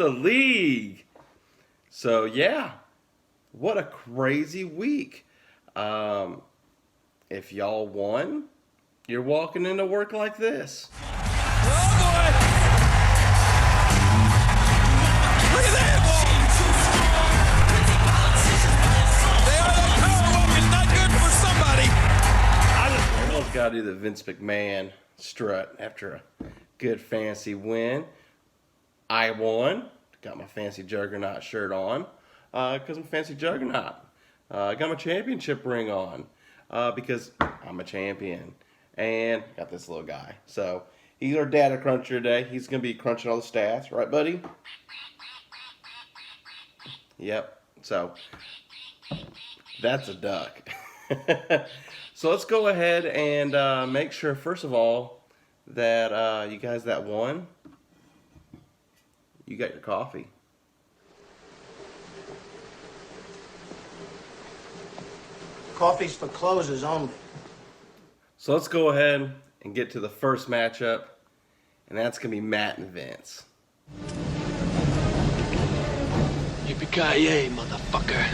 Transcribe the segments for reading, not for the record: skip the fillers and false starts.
the league. So, yeah, what a crazy week. If y'all won, you're walking into work like this. Oh, boy! Look at that! They are the power weapon, not good for somebody. Everyone's got to do the Vince McMahon strut after a good fantasy win. I won. Got my fancy Juggernaut shirt on because I'm fancy Juggernaut. I got my championship ring on because I'm a champion. And got this little guy. So he's our data cruncher today. He's going to be crunching all the stats. Right, buddy? Yep. So that's a duck. So let's go ahead and make sure, first of all, that you guys that won, you got your coffee. Coffee's for closers only. So let's go ahead and get to the first matchup, and that's going to be Matt and Vince. Yippee-ki-yay, motherfucker.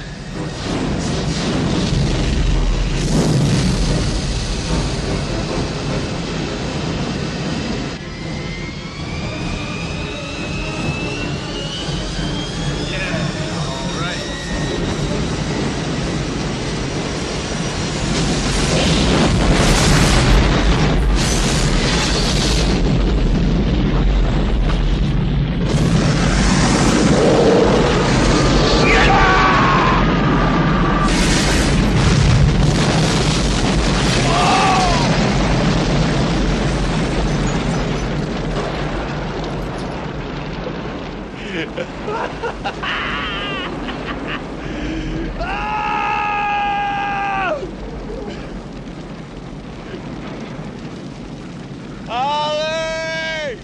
Ollie!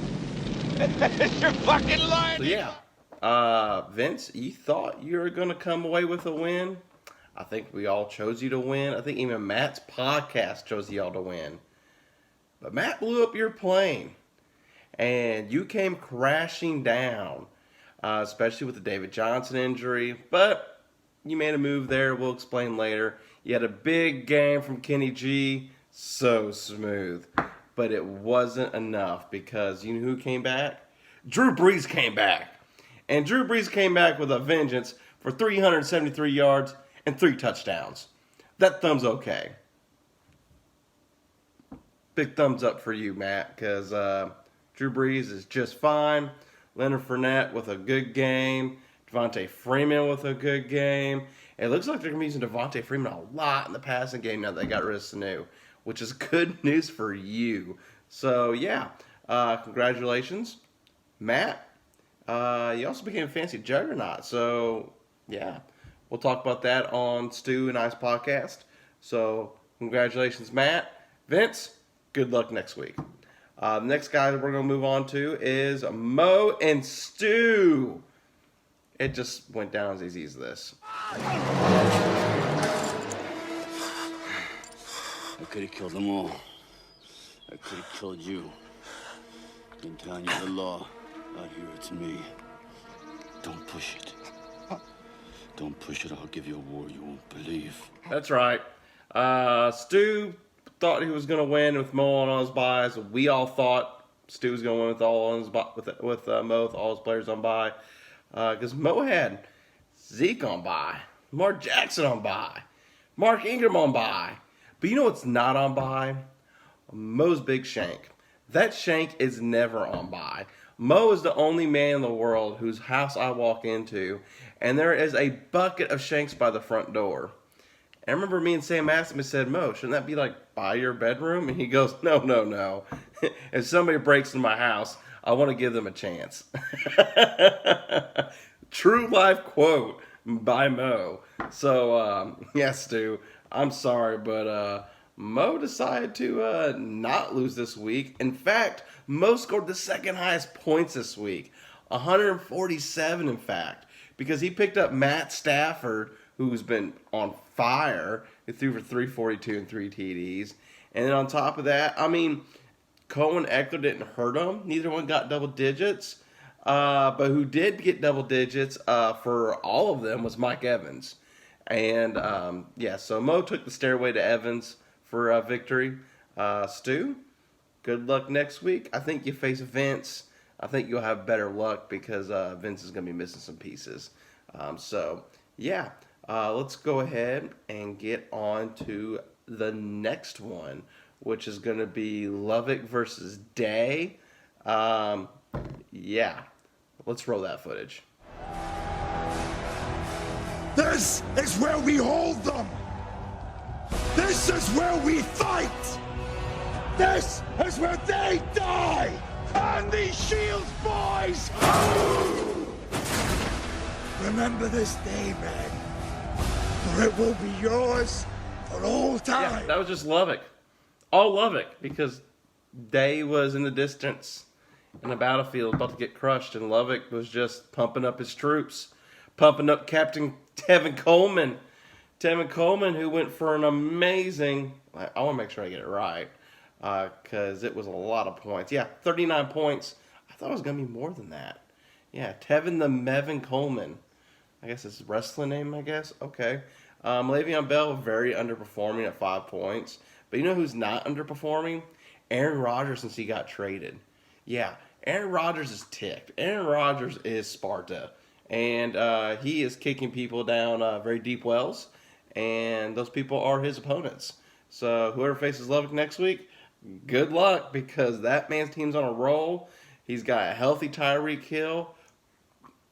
You're fucking lying. So yeah, Vince, you thought you were going to come away with a win. I think we all chose you to win. I think even Matt's podcast chose y'all to win. But Matt blew up your plane, and you came crashing down, especially with the David Johnson injury. But you made a move there. We'll explain later. You had a big game from Kenny G. So smooth. But it wasn't enough because you know who came back? Drew Brees came back. And Drew Brees came back with a vengeance for 373 yards and 3 touchdowns. That thumb's okay. Big thumbs up for you, Matt, because Drew Brees is just fine. Leonard Fournette with a good game. Devontae Freeman with a good game. It looks like they're going to be using Devontae Freeman a lot in the passing game now that they got rid of Sanu, which is good news for you. So, yeah, congratulations, Matt. You also became a fancy juggernaut. So, yeah, we'll talk about that on Stu and I's podcast. So, congratulations, Matt. Vince, good luck next week. The next guy that we're going to move on to is Mo and Stu. It just went down as easy as this. I could have killed them all. I could have killed you. Been telling you the law. Out here, it's me. Don't push it. Don't push it, I'll give you a war you won't believe. That's right. Stu thought he was going to win with Mo on all his buys. We all thought Stu was going to win with all on his with Mo with all his players on buy. Because Mo had Zeke on buy, Mark Jackson on buy, Mark Ingram on buy. But you know what's not on buy? Mo's big shank. That shank is never on buy. Mo is the only man in the world whose house I walk into, and there is a bucket of shanks by the front door. And I remember me and Sam asked him, and said, Mo, shouldn't that be like by your bedroom? And he goes, no. If somebody breaks into my house, I want to give them a chance. True life quote by Mo. So, yes, Stu, I'm sorry, but Mo decided to not lose this week. In fact, Mo scored the second highest points this week. 147, in fact. Because he picked up Matt Stafford, who's been on fire. He threw for 342 and 3 TDs. And then on top of that, I mean, Cohen Eckler didn't hurt him. Neither one got double digits. But who did get double digits for all of them was Mike Evans. And so Mo took the stairway to Evans for victory. Stu, good luck next week. I think you face Vince. I think you'll have better luck because Vince is going to be missing some pieces. Let's go ahead and get on to the next one, which is going to be Lovick versus Day. Let's roll that footage. This is where we hold them. This is where we fight. This is where they die. And these Shields boys. Remember this day, man. For it will be yours for all time. Yeah, that was just Lovick. All Lovick, because Day was in the distance in the battlefield about to get crushed, and Lovick was just pumping up his troops, pumping up Captain Tevin Coleman. Tevin Coleman, who went for an amazing, I want to make sure I get it right, because it was a lot of points. Yeah, 39 points. I thought it was going to be more than that. Yeah, Tevin the Mevin Coleman. I guess it's his wrestling name, I guess. Okay. Le'Veon Bell, very underperforming at 5 points. But you know who's not underperforming? Aaron Rodgers, since he got traded. Yeah, Aaron Rodgers is ticked. Aaron Rodgers is Sparta. And he is kicking people down very deep wells. And those people are his opponents. So whoever faces Lovick next week, good luck, because that man's team's on a roll. He's got a healthy Tyreek Hill.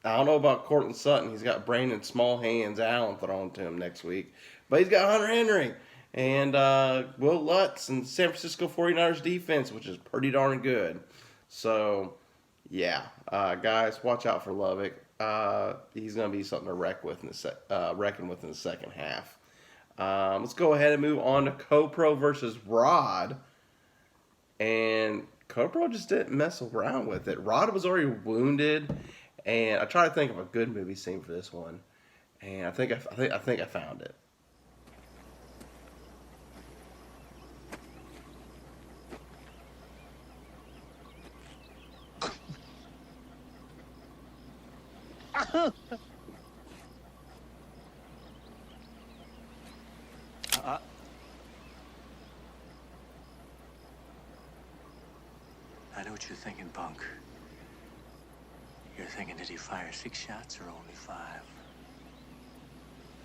I don't know about Cortland Sutton. He's got Brandon Small Hands Allen thrown to him next week. But he's got Hunter Henry and Will Lutz and San Francisco 49ers defense, which is pretty darn good. So, guys, watch out for Lovick. He's going to be something to reckon with in the second half. Let's go ahead and move on to Copro versus Rod. And Copro just didn't mess around with it. Rod was already wounded. And I tried to think of a good movie scene for this one, and I think I found it. I know what you're thinking, punk. You're thinking, did he fire 6 shots or only 5?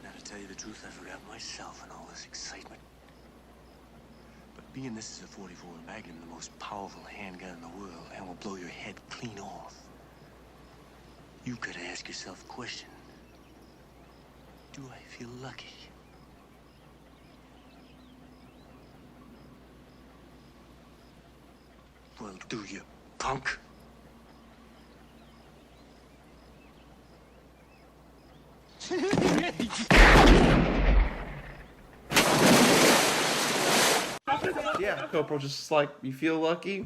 Now, to tell you the truth, I forgot myself in all this excitement. But being this is a 44 Magnum, the most powerful handgun in the world, and will blow your head clean off, you gotta ask yourself a question. Do I feel lucky? Well, do you, punk? Yeah, Copro just like, you feel lucky?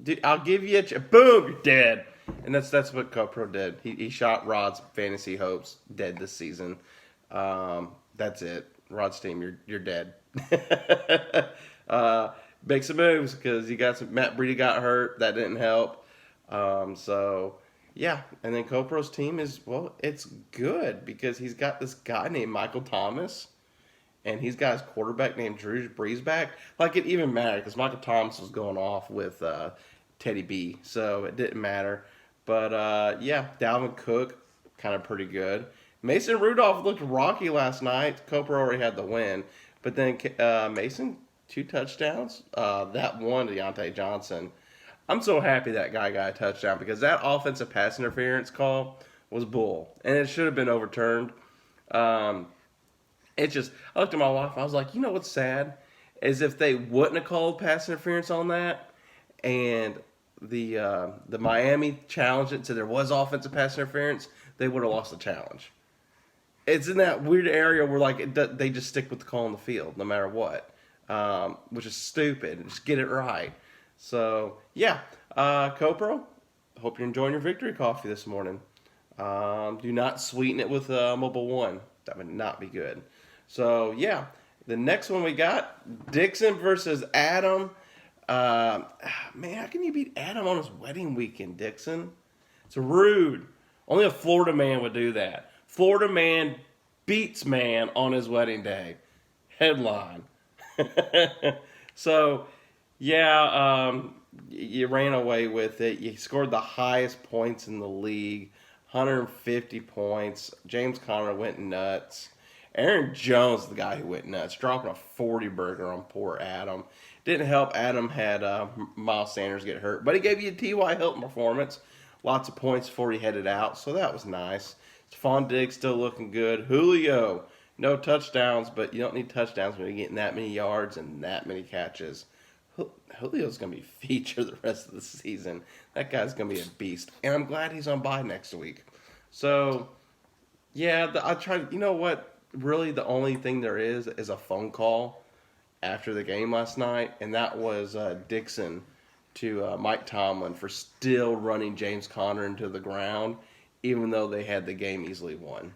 Dude, I'll give you boom, you're dead. And that's what Copro did. He shot Rod's fantasy hopes dead this season. That's it. Rod's team, you're dead. Make some moves because Matt Breida got hurt. That didn't help. Yeah, and then Copro's team it's good because he's got this guy named Michael Thomas, and he's got his quarterback named Drew Brees back. Like, it even mattered because Michael Thomas was going off with Teddy B, so it didn't matter. But, Dalvin Cook, kind of pretty good. Mason Rudolph looked rocky last night. Copro already had the win. But then Mason, 2 touchdowns. That one, Deontay Johnson. I'm so happy that guy got a touchdown because that offensive pass interference call was bull. And it should have been overturned. I looked at my wife, I was like, you know what's sad? Is if they wouldn't have called pass interference on that, and the Miami challenged it, so there was offensive pass interference, they would have lost the challenge. It's in that weird area where they just stick with the call on the field no matter what, which is stupid. Just get it right. So, Copro, hope you're enjoying your victory coffee this morning. Do not sweeten it with Mobile One. That would not be good. So, the next one we got, Dixon versus Adam. Man, how can you beat Adam on his wedding weekend, Dixon? It's rude. Only a Florida man would do that. Florida man beats man on his wedding day. Headline. So, yeah, you ran away with it. You scored the highest points in the league, 150 points. James Conner went nuts. Aaron Jones, the guy who went nuts, dropping a 40 burger on poor Adam. Didn't help. Adam had Miles Sanders get hurt, but he gave you a T.Y. Hilton performance. Lots of points before he headed out, so that was nice. Stephon Diggs still looking good. Julio, no touchdowns, but you don't need touchdowns when you're getting that many yards and that many catches. Julio's going to be featured the rest of the season. That guy's going to be a beast, and I'm glad he's on bye next week. So, yeah, I tried. You know what? Really, the only thing there is a phone call after the game last night, and that was Dixon to Mike Tomlin for still running James Conner into the ground, even though they had the game easily won.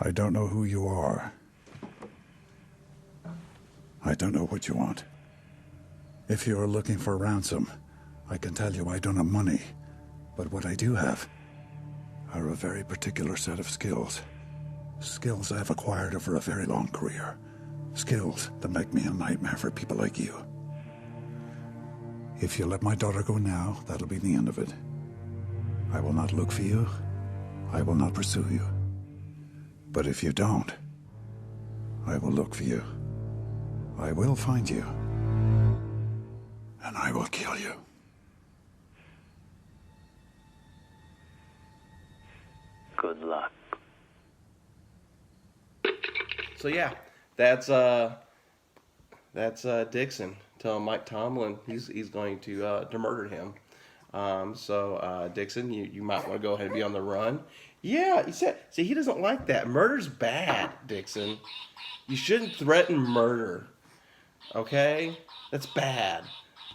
I don't know who you are. I don't know what you want. If you are looking for ransom, I can tell you I don't have money. But what I do have are a very particular set of skills. Skills I've acquired over a very long career. Skills that make me a nightmare for people like you. If you let my daughter go now, that'll be the end of it. I will not look for you. I will not pursue you. But if you don't, I will look for you. I will find you. And I will kill you. Good luck. So yeah, that's Dixon telling Mike Tomlin he's going to murder him. Dixon, you might want to go ahead and be on the run. Yeah, he said. See, he doesn't like that. Murder's bad, Dixon. You shouldn't threaten murder. Okay, that's bad.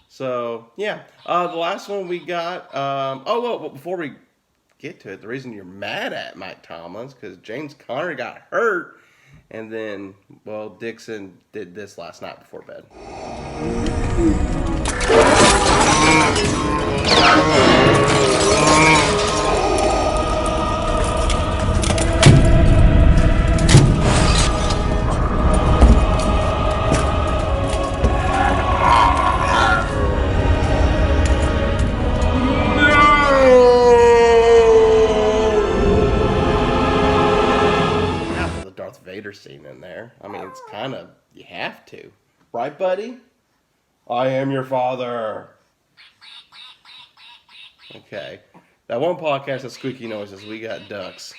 So yeah, the last one we got. Well, before we get to it, the reason you're mad at Mike Tomlin's because James Conner got hurt, and then Dixon did this last night before bed. Scene in there. I mean, it's kind of, you have to. Right, buddy? I am your father. Okay. That one podcast of squeaky noises, we got ducks.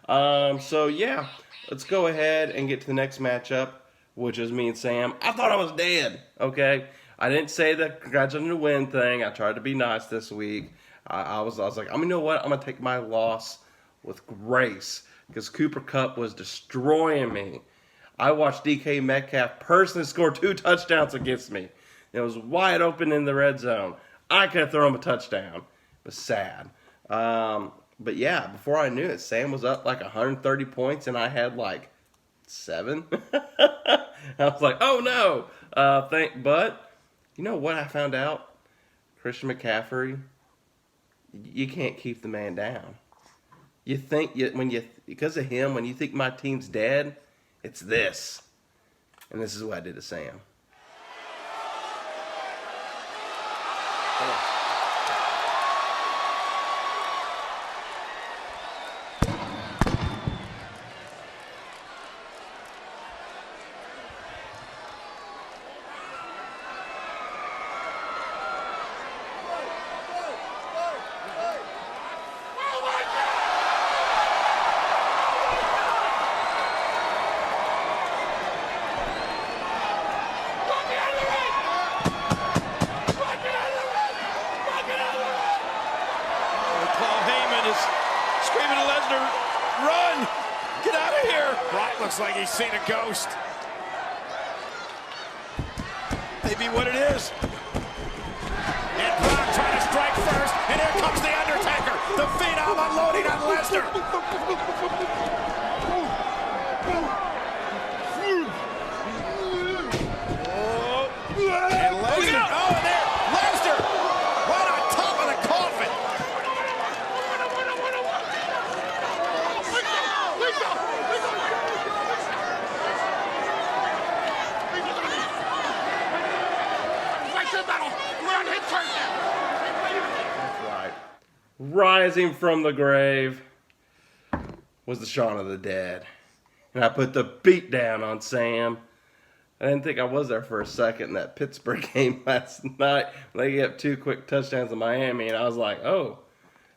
Yeah, let's go ahead and get to the next matchup, which is me and Sam. I thought I was dead, okay? I didn't say the congrats on the win thing. I tried to be nice this week. I was like, you know what? I'm going to take my loss with grace. Because Cooper Kupp was destroying me. I watched DK Metcalf personally score 2 touchdowns against me. It was wide open in the red zone. I could have thrown him a touchdown. It was sad. But yeah, before I knew it, Sam was up like 130 points, and I had like 7. I was like, oh no. But you know what I found out? Christian McCaffrey, you can't keep the man down. You think because of him, when you think my team's dead, it's this. And this is what I did to Sam. Looks like he's seen a ghost. Maybe what it is. And Brock trying to strike first, and here comes the Undertaker. The Phenom unloading on Lesnar. And Lesnar, and there, Lesnar rising from the grave was the Shaun of the Dead. And I put the beat down on Sam. I didn't think I was there for a second in that Pittsburgh game last night. They gave up 2 quick touchdowns in Miami, and I was like, oh,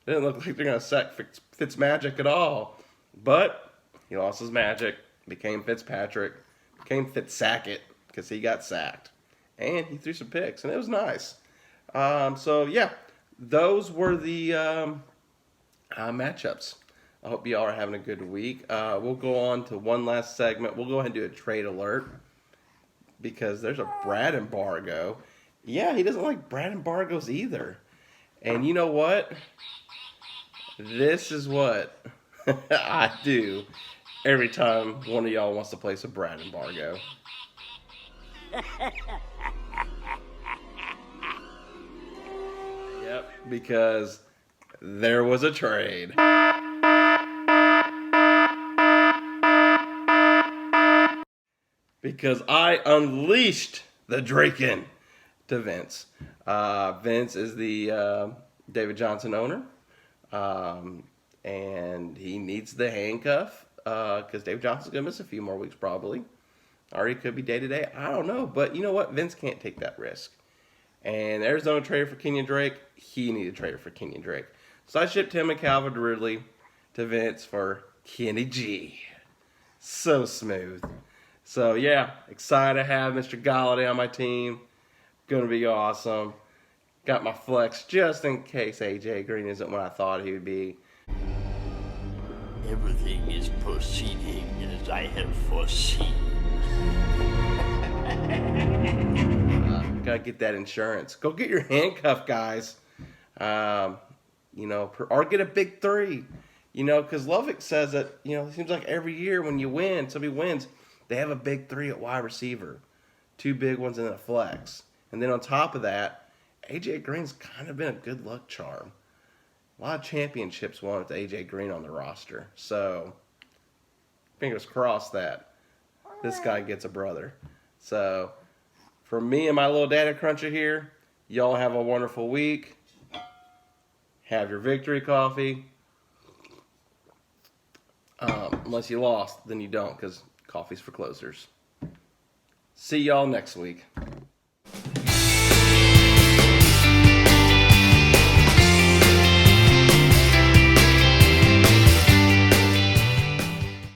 it didn't look like they're going to sack Fitzmagic at all. But he lost his magic, became Fitzpatrick, became Fitzsackett because he got sacked. And he threw some picks, and it was nice. So, yeah, those were the matchups. I hope you all are having a good week. We'll go on to one last segment. We'll go ahead and do a trade alert because there's a Brad embargo. Yeah, he doesn't like Brad embargoes either. And you know what? This is what I do every time one of y'all wants to place a Brad embargo. Yep, because there was a trade. Because I unleashed the Draken to Vince. Vince is the David Johnson owner. And he needs the handcuff because David Johnson's going to miss a few more weeks probably. Or he could be day-to-day. I don't know. But you know what? Vince can't take that risk. And Arizona traded for Kenyon Drake. He needed a trader for Kenyon Drake. So I shipped him and Calvin Ridley to Vince for Kenny G. So smooth. So, yeah, excited to have Mr. Galladay on my team. Going to be awesome. Got my flex just in case A.J. Green isn't what I thought he would be. Everything is proceeding as I have foreseen. Gotta get that insurance. Go get your handcuff, guys. Or get a big 3. Because Lovick says that, it seems like every year when you win, somebody wins, they have a big 3 at wide receiver. 2 big ones and a flex. And then on top of that, A.J. Green's kind of been a good luck charm. A lot of championships won with A.J. Green on the roster. So, fingers crossed that this guy gets a brother. So, for me and my little data cruncher here, y'all have a wonderful week. Have your victory coffee. Unless you lost, then you don't, because coffee's for closers. See y'all next week.